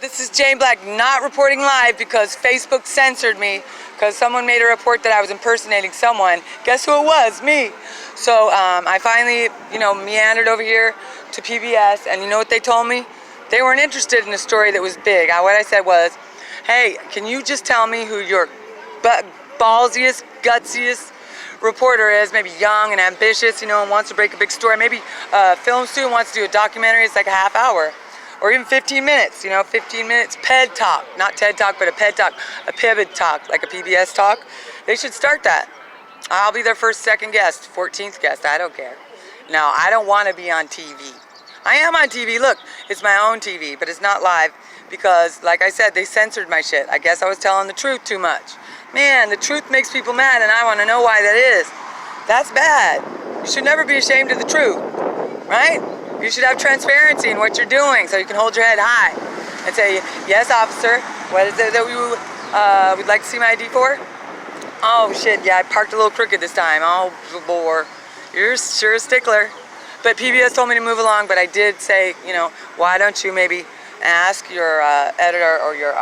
This is Jane Black, not reporting live because Facebook censored me because someone made a report that I was impersonating someone. Guess who it was? Me. So I finally, meandered over here to PBS, and you know what they told me? They weren't interested in a story that was big. What I said was, hey, can you just tell me who your ballsiest, gutsiest reporter is, maybe young and ambitious, and wants to break a big story. Maybe a film student wants to do a documentary, it's like a half hour. Or even 15 minutes, 15 minutes PED talk. Not TED talk, but a PED talk, a PIBID talk, like a PBS talk. They should start that. I'll be their first, second guest, 14th guest, I don't care. No, I don't want to be on TV. I am on TV, look, it's my own TV, but it's not live because, like I said, they censored my shit. I guess I was telling the truth too much. Man, the truth makes people mad, and I want to know why that is. That's bad. You should never be ashamed of the truth, right? You should have transparency in what you're doing so you can hold your head high and say, yes, officer, what is it that you would like to see my ID for? Oh, shit, yeah, I parked a little crooked this time. Oh, bore. You're sure a stickler. But PBS told me to move along, but I did say, why don't you maybe ask your editor or your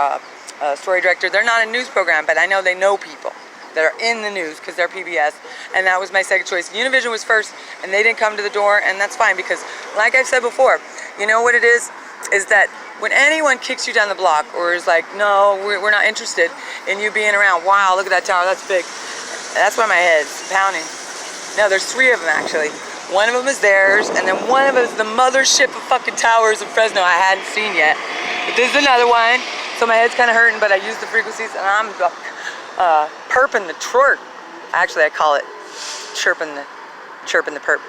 story director. They're not a news program, but I know they know people that are in the news because they're PBS, and that was my second choice. Univision was first, and they didn't come to the door, and that's fine because, like I've said before, you know what it is that when anyone kicks you down the block or is like, no, we're not interested in you being around. Wow, look at that tower, that's big. That's why my head's pounding. No, there's three of them actually. One of them is theirs, and then one of them is the mothership of fucking towers in Fresno I hadn't seen yet. But this is another one. So my head's kind of hurting, but I use the frequencies, and I'm perping the twerk. Actually, I call it chirping the perp.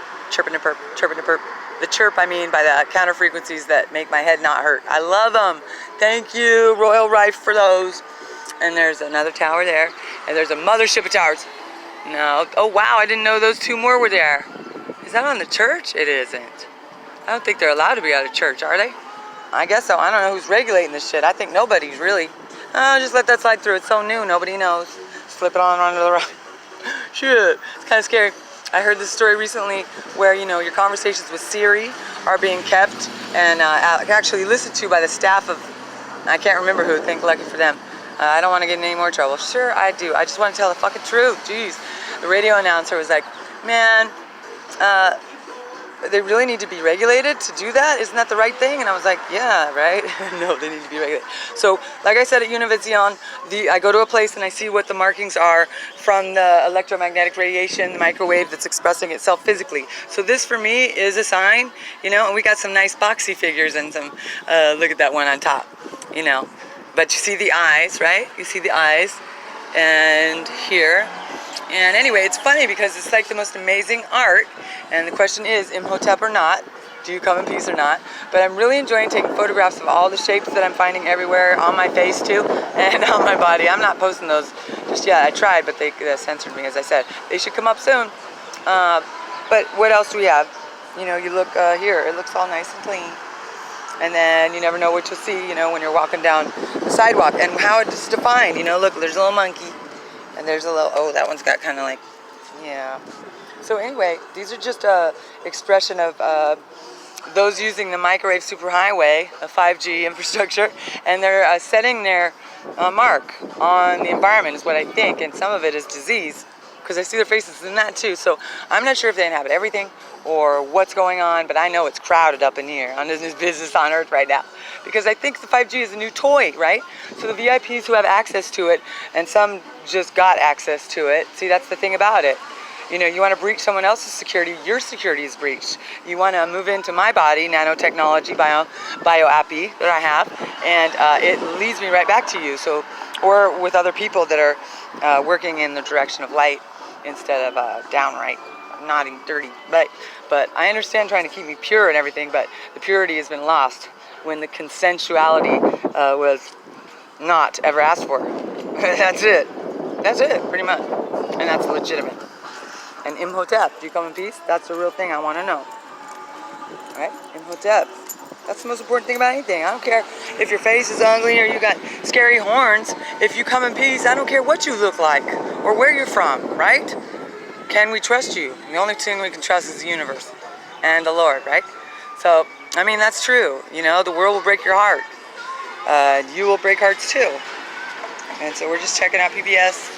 The chirp, I mean, by the counter frequencies that make my head not hurt. I love them. Thank you, Royal Rife, for those. And there's another tower there, and there's a mothership of towers. No, oh wow, I didn't know those two more were there. Is that on the church? It isn't. I don't think they're allowed to be out of church, are they? I guess so. I don't know who's regulating this shit. I think nobody's really. Just let that slide through. It's so new. Nobody knows. Just flip it on onto the right. Shit. It's kind of scary. I heard this story recently where, your conversations with Siri are being kept and actually listened to by the staff of, I can't remember who. Think lucky for them. I don't want to get in any more trouble. Sure, I do. I just want to tell the fucking truth. Jeez. The radio announcer was like, man, they really need to be regulated to do that? Isn't that the right thing? And I was like, yeah, right? No, they need to be regulated. So, like I said at Univision, I go to a place and I see what the markings are from the electromagnetic radiation, the microwave that's expressing itself physically. So this, for me, is a sign, and we got some nice boxy figures and some, look at that one on top, But you see the eyes, right? You see the eyes, and here. And anyway, it's funny because it's like the most amazing art, and the question is, Imhotep or not? Do you come in peace or not? But I'm really enjoying taking photographs of all the shapes that I'm finding everywhere, on my face too, and on my body. I'm not posting those just yet. I tried, but they censored me, as I said. They should come up soon. But what else do we have? You look here, it looks all nice and clean. And then you never know what you'll see, when you're walking down the sidewalk, and how it's defined. Look, there's a little monkey. And there's a little, oh, that one's got kind of like, yeah. So anyway, these are just a expression of those using the microwave superhighway, a 5G infrastructure, and they're setting their mark on the environment is what I think, and some of it is disease, because I see their faces in that too. So I'm not sure if they inhabit everything or what's going on, but I know it's crowded up in here on this business on Earth right now. Because I think the 5G is a new toy, right? So the VIPs who have access to it, and some just got access to it. See, that's the thing about it. You want to breach someone else's security, your security is breached. You want to move into my body, nanotechnology, bio-appy that I have, and it leads me right back to you. So, or with other people that are working in the direction of light instead of downright naughty, dirty. But I understand trying to keep me pure and everything, but the purity has been lost when the consensuality was not ever asked for. That's it. That's it, pretty much. And that's legitimate. And Imhotep, do you come in peace? That's the real thing I want to know. Right? Imhotep. That's the most important thing about anything. I don't care if your face is ugly or you got scary horns. If you come in peace, I don't care what you look like or where you're from, right? Can we trust you? The only thing we can trust is the universe and the Lord, right? So, I mean, that's true. The world will break your heart. you will break hearts too. And so we're just checking out PBS,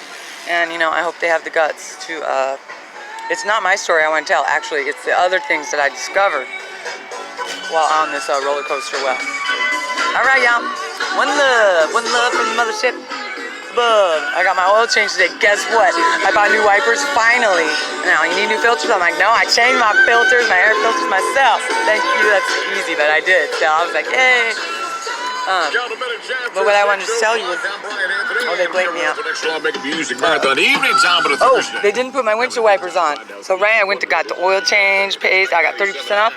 and I hope they have the guts to, it's not my story I want to tell, actually, it's the other things that I discovered while on this roller coaster well. Alright, y'all, one love from the mothership above. I got my oil change today. Guess what? I bought new wipers, finally. Now, you need new filters? I'm like, no, I changed my filters, my air filters myself. Thank you, that's easy, but I did. So I was like, yay. But what I wanted to tell you was, they blanked me out. They didn't put my windshield wipers on. So I went to got the oil change, paid, I got 30% off.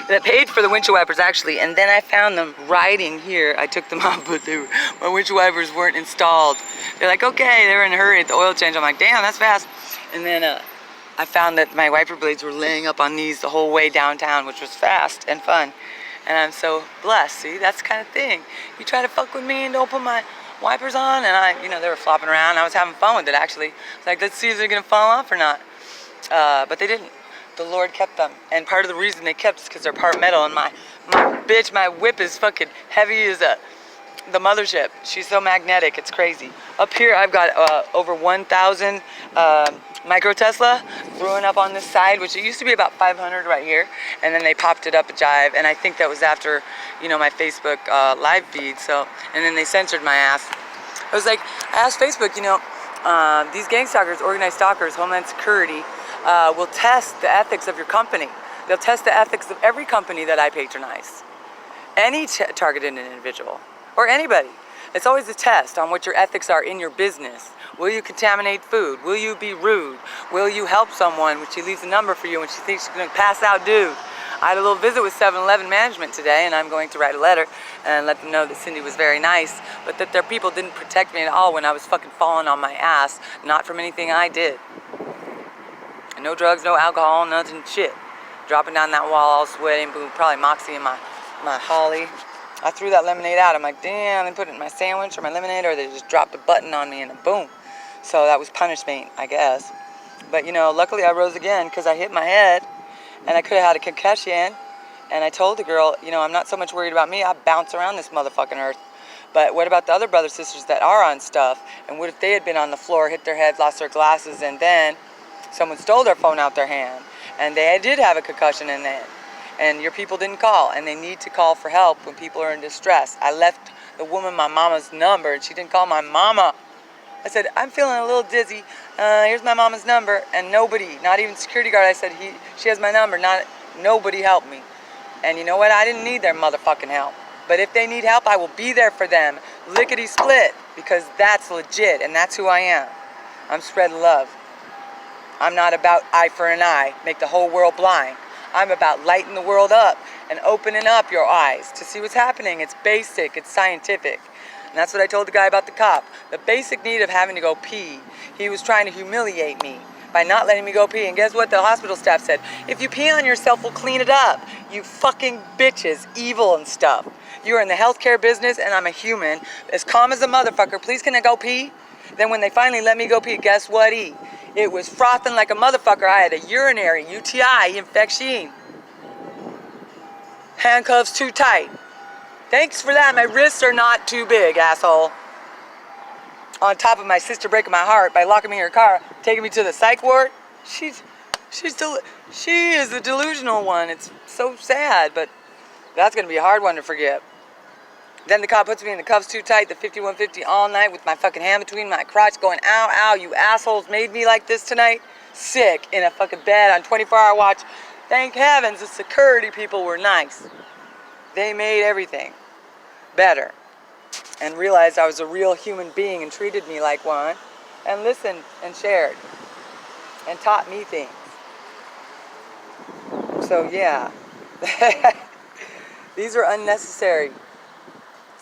That paid for the windshield wipers actually, and then I found them riding here. I took them off, but my windshield wipers weren't installed. They're like, okay, they were in a hurry at the oil change. I'm like, damn, that's fast. And then I found that my wiper blades were laying up on these the whole way downtown, which was fast and fun. And I'm so blessed. See, that's the kind of thing. You try to fuck with me and don't put my wipers on, and they were flopping around. I was having fun with it actually. Like, let's see if they're gonna fall off or not. But they didn't. The Lord kept them, and part of the reason they kept is because they're part metal. And my whip is fucking heavy as the mothership. She's so magnetic, it's crazy. Up here, I've got over 1,000 micro Tesla brewing up on this side, which it used to be about 500 right here, and then they popped it up a jive, and I think that was after, my Facebook live feed. So, and then they censored my ass. I was like, I asked Facebook, these gang stalkers, organized stalkers, Homeland Security, will test the ethics of your company. They'll test the ethics of every company that I patronize. Any targeted individual, or anybody. It's always a test on what your ethics are in your business. Will you contaminate food? Will you be rude? Will you help someone when she leaves a number for you when she thinks she's going to pass out dude? I had a little visit with 7-Eleven management today, and I'm going to write a letter and let them know that Cindy was very nice, but that their people didn't protect me at all when I was fucking falling on my ass, not from anything I did. No drugs, no alcohol, nothing, shit. Dropping down that wall all sweating, boom, probably Moxie and my Holly. I threw that lemonade out. I'm like, damn, they put it in my sandwich or my lemonade, or they just dropped a button on me and a boom. So that was punishment, I guess. But, luckily I rose again because I hit my head and I could have had a concussion. And I told the girl, I'm not so much worried about me. I bounce around this motherfucking earth. But what about the other brothers, sisters that are on stuff? And what if they had been on the floor, hit their heads, lost their glasses, and then someone stole their phone out their hand, and they did have a concussion in it, and your people didn't call, and they need to call for help when people are in distress. I left the woman my mama's number, and she didn't call my mama. I said, I'm feeling a little dizzy. Here's my mama's number, and nobody, not even security guard, I said, she has my number. Nobody helped me. And you know what? I didn't need their motherfucking help. But if they need help, I will be there for them, lickety split, because that's legit, and that's who I am. I'm spreading love. I'm not about eye for an eye, make the whole world blind. I'm about lighting the world up and opening up your eyes to see what's happening. It's basic, it's scientific. And that's what I told the guy about the cop. The basic need of having to go pee. He was trying to humiliate me by not letting me go pee. And guess what the hospital staff said? If you pee on yourself, we'll clean it up. You fucking bitches, evil and stuff. You're in the healthcare business and I'm a human. As calm as a motherfucker, please can I go pee? Then when they finally let me go pee, guess what, It was frothing like a motherfucker. I had a urinary UTI infection. Handcuffs too tight. Thanks for that. My wrists are not too big, asshole. On top of my sister breaking my heart by locking me in her car, taking me to the psych ward. She is the delusional one. It's so sad, but that's gonna be a hard one to forget. Then the cop puts me in the cuffs too tight, the 5150 all night with my fucking hand between my crotch going, ow, ow, you assholes made me like this tonight. Sick in a fucking bed on 24-hour watch. Thank heavens the security people were nice. They made everything better and realized I was a real human being and treated me like one and listened and shared and taught me things. So yeah, these are unnecessary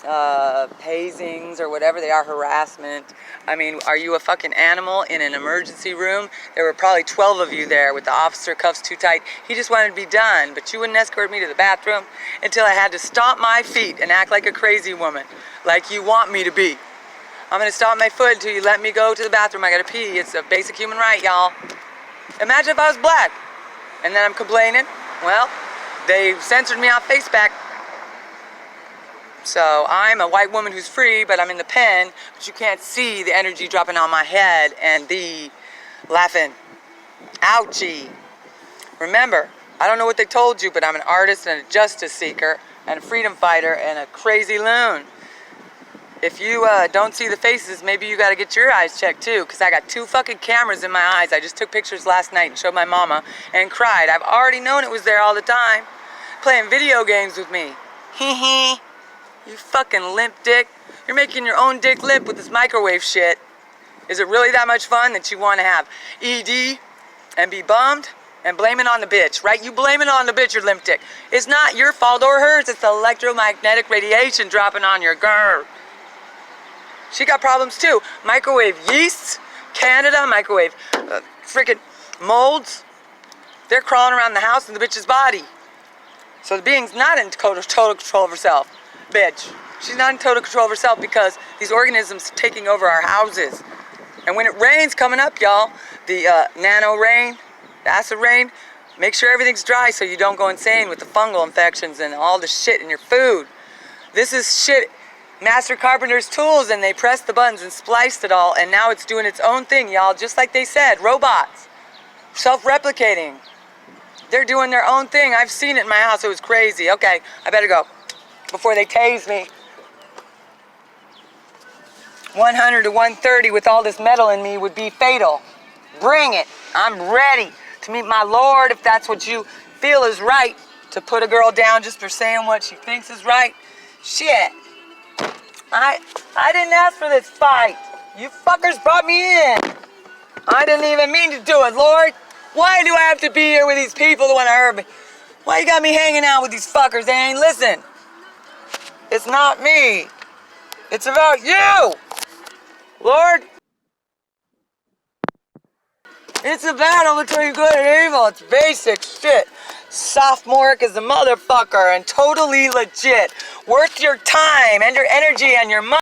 hazings or whatever they are, harassment. I mean, are you a fucking animal in an emergency room? There were probably 12 of you there with the officer cuffs too tight. He just wanted to be done, but you wouldn't escort me to the bathroom until I had to stomp my feet and act like a crazy woman, like you want me to be. I'm gonna stomp my foot until you let me go to the bathroom. I gotta pee. It's a basic human right, y'all. Imagine if I was black and then I'm complaining. Well, they censored me on Facebook. So I'm a white woman who's free, but I'm in the pen, but you can't see the energy dropping on my head and the laughing. Ouchie. Remember, I don't know what they told you, but I'm an artist and a justice seeker and a freedom fighter and a crazy loon. If you don't see the faces, maybe you gotta get your eyes checked too, because I got 2 fucking cameras in my eyes. I just took pictures last night and showed my mama and cried. I've already known it was there all the time. Playing video games with me. Hee hee. You fucking limp dick. You're making your own dick limp with this microwave shit. Is it really that much fun that you want to have ED and be bummed and blame it on the bitch, right? You blame it on the bitch, your limp dick. It's not your fault or hers. It's the electromagnetic radiation dropping on your girl. She got problems too. Microwave yeasts, Canada, microwave freaking molds. They're crawling around the house in the bitch's body. So the being's not in total control of herself. Bitch. She's not in total control of herself because these organisms are taking over our houses. And when it rains coming up, y'all, the nano rain, the acid rain, make sure everything's dry so you don't go insane with the fungal infections and all the shit in your food. This is shit, master carpenter's tools, and they pressed the buttons and spliced it all, and now it's doing its own thing, y'all, just like they said, robots, self-replicating. They're doing their own thing. I've seen it in my house. It was crazy. Okay, I better go before they tase me. 100 to 130 with all this metal in me would be fatal. Bring it. I'm ready to meet my Lord if that's what you feel is right. To put a girl down just for saying what she thinks is right. Shit. I didn't ask for this fight. You fuckers brought me in. I didn't even mean to do it, Lord. Why do I have to be here with these people that want to hurt me? Why you got me hanging out with these fuckers? They ain't listen. It's not me. It's about you. Lord. It's a battle between good and evil. It's basic shit. Sophomoric is a motherfucker and totally legit. Worth your time and your energy and your money.